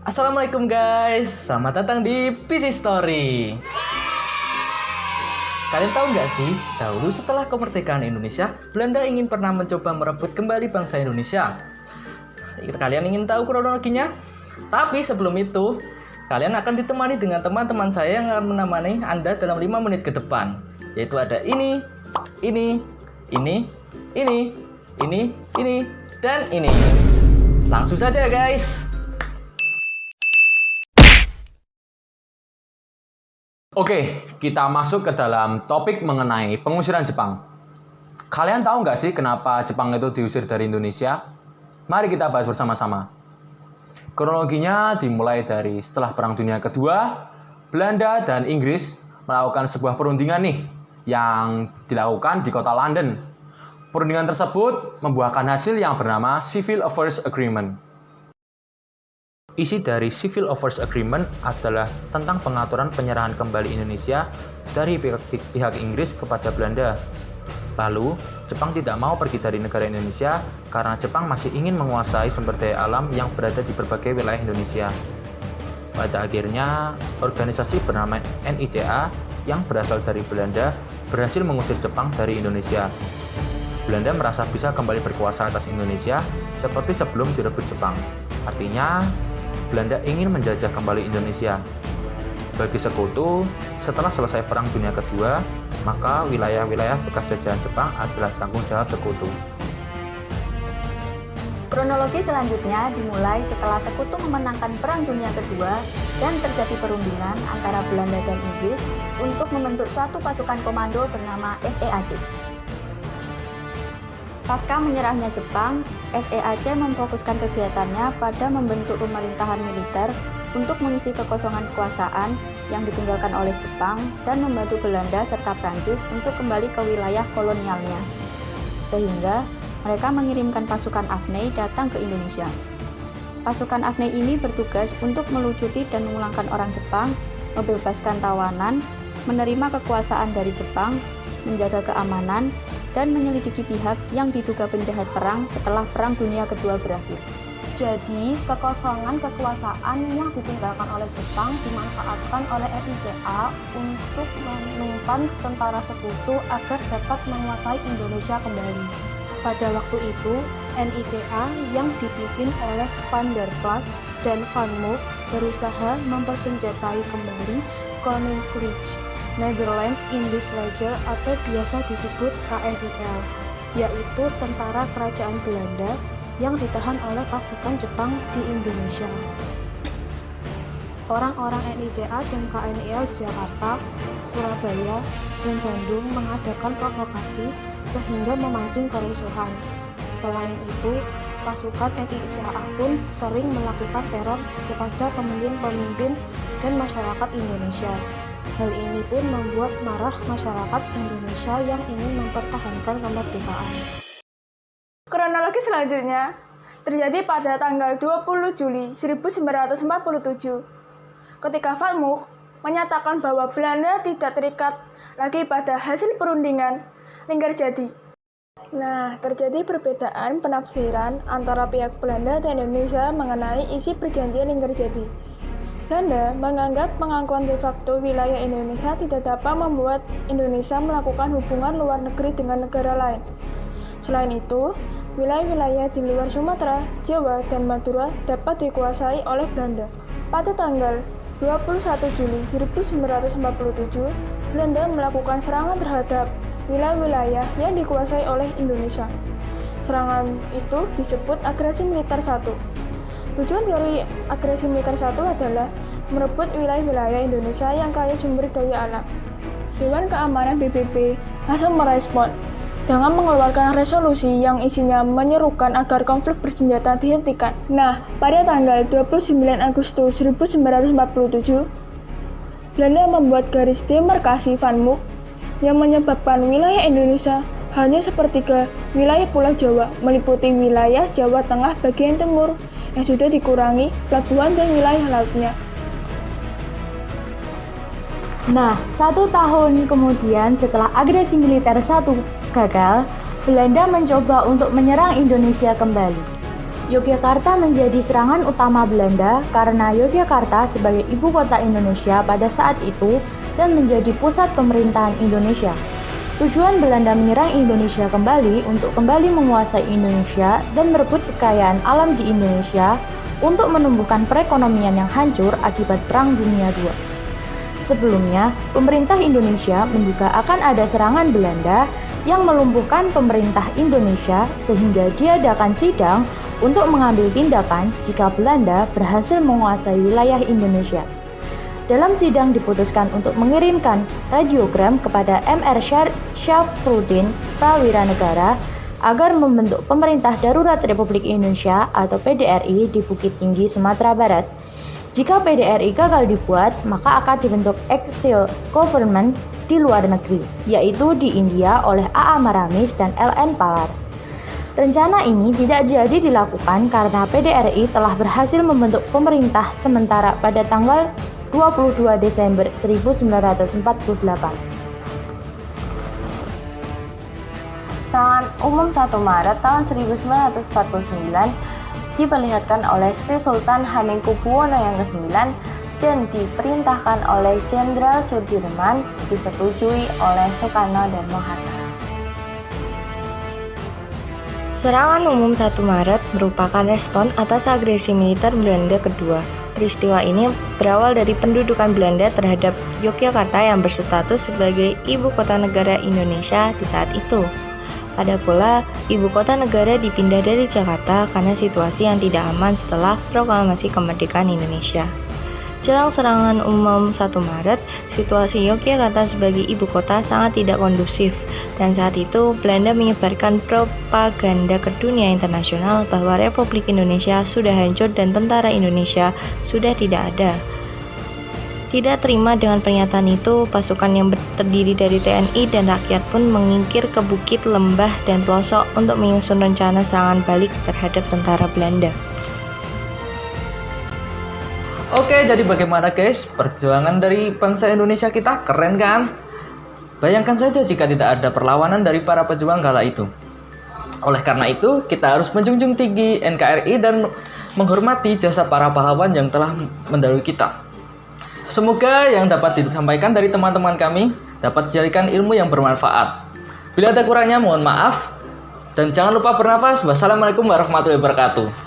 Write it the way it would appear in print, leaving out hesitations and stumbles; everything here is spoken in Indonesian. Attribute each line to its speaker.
Speaker 1: Assalamualaikum guys, selamat datang di PC Story. Kalian tahu nggak sih, dahulu setelah kemerdekaan Indonesia, Belanda ingin pernah mencoba merebut kembali bangsa Indonesia. Kalian ingin tahu kronologinya? Tapi sebelum itu, kalian akan ditemani dengan teman-teman saya yang akan menemani Anda dalam 5 menit ke depan. Yaitu ada ini, dan ini. Langsung saja guys.
Speaker 2: Oke, kita masuk ke dalam topik mengenai pengusiran Jepang. Kalian tahu nggak sih kenapa Jepang itu diusir dari Indonesia? Mari kita bahas bersama-sama. Kronologinya dimulai dari setelah Perang Dunia Kedua, Belanda dan Inggris melakukan sebuah perundingan nih, yang dilakukan di kota London. Perundingan tersebut membuahkan hasil yang bernama Civil Affairs Agreement. Isi dari Civil Affairs Agreement adalah tentang pengaturan penyerahan kembali Indonesia dari pihak Inggris kepada Belanda. Lalu, Jepang tidak mau pergi dari negara Indonesia karena Jepang masih ingin menguasai sumber daya alam yang berada di berbagai wilayah Indonesia. Pada akhirnya, organisasi bernama NICA yang berasal dari Belanda berhasil mengusir Jepang dari Indonesia. Belanda merasa bisa kembali berkuasa atas Indonesia seperti sebelum direbut Jepang. Artinya, Belanda ingin menjajah kembali Indonesia. Bagi sekutu, setelah selesai Perang Dunia Kedua, maka wilayah-wilayah bekas jajahan Jepang adalah tanggung jawab sekutu.
Speaker 3: Kronologi selanjutnya dimulai setelah sekutu memenangkan Perang Dunia Kedua dan terjadi perundingan antara Belanda dan Inggris untuk membentuk suatu pasukan komando bernama SEAC. Pasca menyerahnya Jepang, SEAC memfokuskan kegiatannya pada membentuk pemerintahan militer untuk mengisi kekosongan kekuasaan yang ditinggalkan oleh Jepang dan membantu Belanda serta Prancis untuk kembali ke wilayah kolonialnya. Sehingga mereka mengirimkan pasukan AFNI datang ke Indonesia. Pasukan AFNI ini bertugas untuk melucuti dan memulangkan orang Jepang, membebaskan tawanan, menerima kekuasaan dari Jepang, menjaga keamanan, dan menyelidiki pihak yang diduga penjahat perang setelah Perang Dunia Kedua berakhir.
Speaker 4: Jadi, kekosongan kekuasaan yang ditinggalkan oleh Jepang dimanfaatkan oleh NICA untuk menumpan tentara sekutu agar dapat menguasai Indonesia kembali. Pada waktu itu, NICA yang dipimpin oleh Van der Plas dan Van Mook berusaha mempersenjatai kembali Koninklijke Nederlands Indisch Leger atau biasa disebut KNIL, yaitu tentara kerajaan Belanda yang ditahan oleh pasukan Jepang di Indonesia. Orang-orang NICA dan KNIL di Jakarta, Surabaya, dan Bandung mengadakan provokasi sehingga memancing kerusuhan. Selain itu, pasukan NICA pun sering melakukan teror kepada pemimpin-pemimpin dan masyarakat Indonesia. Hal ini pun membuat marah masyarakat Indonesia yang ingin mempertahankan kemerdekaan.
Speaker 5: Kronologi selanjutnya terjadi pada tanggal 20 Juli 1947 ketika Van Mook menyatakan bahwa Belanda tidak terikat lagi pada hasil perundingan Linggarjati. Nah, terjadi perbedaan penafsiran antara pihak Belanda dan Indonesia mengenai isi perjanjian Linggarjati. Belanda menganggap pengakuan de facto wilayah Indonesia tidak dapat membuat Indonesia melakukan hubungan luar negeri dengan negara lain. Selain itu, wilayah-wilayah di luar Sumatera, Jawa, dan Madura dapat dikuasai oleh Belanda. Pada tanggal 21 Juli 1947, Belanda melakukan serangan terhadap wilayah-wilayah yang dikuasai oleh Indonesia. Serangan itu disebut agresi militer 1. Tujuan dari agresi militer 1 adalah merebut wilayah-wilayah Indonesia yang kaya sumber daya alam. Dewan Keamanan PBB langsung merespon dengan mengeluarkan resolusi yang isinya menyerukan agar konflik bersenjata dihentikan. Nah, pada tanggal 29 Agustus 1947, Belanda membuat garis demarkasi Van Mook yang menyebabkan wilayah Indonesia hanya sepertiga wilayah Pulau Jawa, meliputi wilayah Jawa Tengah bagian timur yang sudah dikurangi pelabuhan dan wilayah lautnya.
Speaker 4: Nah, 1 tahun kemudian setelah agresi militer 1 gagal, Belanda mencoba untuk menyerang Indonesia kembali.
Speaker 6: Yogyakarta menjadi serangan utama Belanda karena Yogyakarta sebagai ibu kota Indonesia pada saat itu dan menjadi pusat pemerintahan Indonesia. Tujuan Belanda menyerang Indonesia kembali untuk kembali menguasai Indonesia dan merebut kekayaan alam di Indonesia untuk menumbuhkan perekonomian yang hancur akibat Perang Dunia II. Sebelumnya, pemerintah Indonesia menduga akan ada serangan Belanda yang melumpuhkan pemerintah Indonesia sehingga diadakan sidang untuk mengambil tindakan jika Belanda berhasil menguasai wilayah Indonesia. Dalam sidang diputuskan untuk mengirimkan radiogram kepada M.R. Syafruddin Prawira Negara agar membentuk Pemerintah Darurat Republik Indonesia atau PDRI di Bukit Tinggi, Sumatera Barat. Jika PDRI gagal dibuat, maka akan dibentuk exile government di luar negeri, yaitu di India oleh A.A. Maramis dan L.N. Palar. Rencana ini tidak jadi dilakukan karena PDRI telah berhasil membentuk pemerintah sementara pada tanggal 22 Desember 1948.
Speaker 4: Serangan umum 1 Maret tahun 1949 diperlihatkan oleh Sri Sultan Hamengkubuwono yang ke-9 dan diperintahkan oleh Jenderal Sudirman, disetujui oleh Soekarno dan Mohatta. Serangan umum 1 Maret merupakan respon atas agresi militer Belanda kedua. Peristiwa ini berawal dari pendudukan Belanda terhadap Yogyakarta yang berstatus sebagai ibu kota negara Indonesia di saat itu. Pada pula, ibu kota negara dipindah dari Jakarta karena situasi yang tidak aman setelah proklamasi kemerdekaan Indonesia. Jelang serangan umum 1 Maret, situasi Yogyakarta sebagai ibu kota sangat tidak kondusif, dan saat itu Belanda menyebarkan propaganda ke dunia internasional bahwa Republik Indonesia sudah hancur dan tentara Indonesia sudah tidak ada. Tidak terima dengan pernyataan itu, pasukan yang terdiri dari TNI dan rakyat pun mengingkir ke bukit, lembah, dan pelosok untuk menyusun rencana serangan balik terhadap tentara Belanda.
Speaker 1: Oke, jadi bagaimana guys? Perjuangan dari bangsa Indonesia kita keren kan? Bayangkan saja jika tidak ada perlawanan dari para pejuang kala itu. Oleh karena itu, kita harus menjunjung tinggi NKRI dan menghormati jasa para pahlawan yang telah mendahului kita. Semoga yang dapat disampaikan dari teman-teman kami dapat dijadikan ilmu yang bermanfaat. Bila ada kurangnya mohon maaf. Dan jangan lupa bernafas. Wassalamualaikum warahmatullahi wabarakatuh.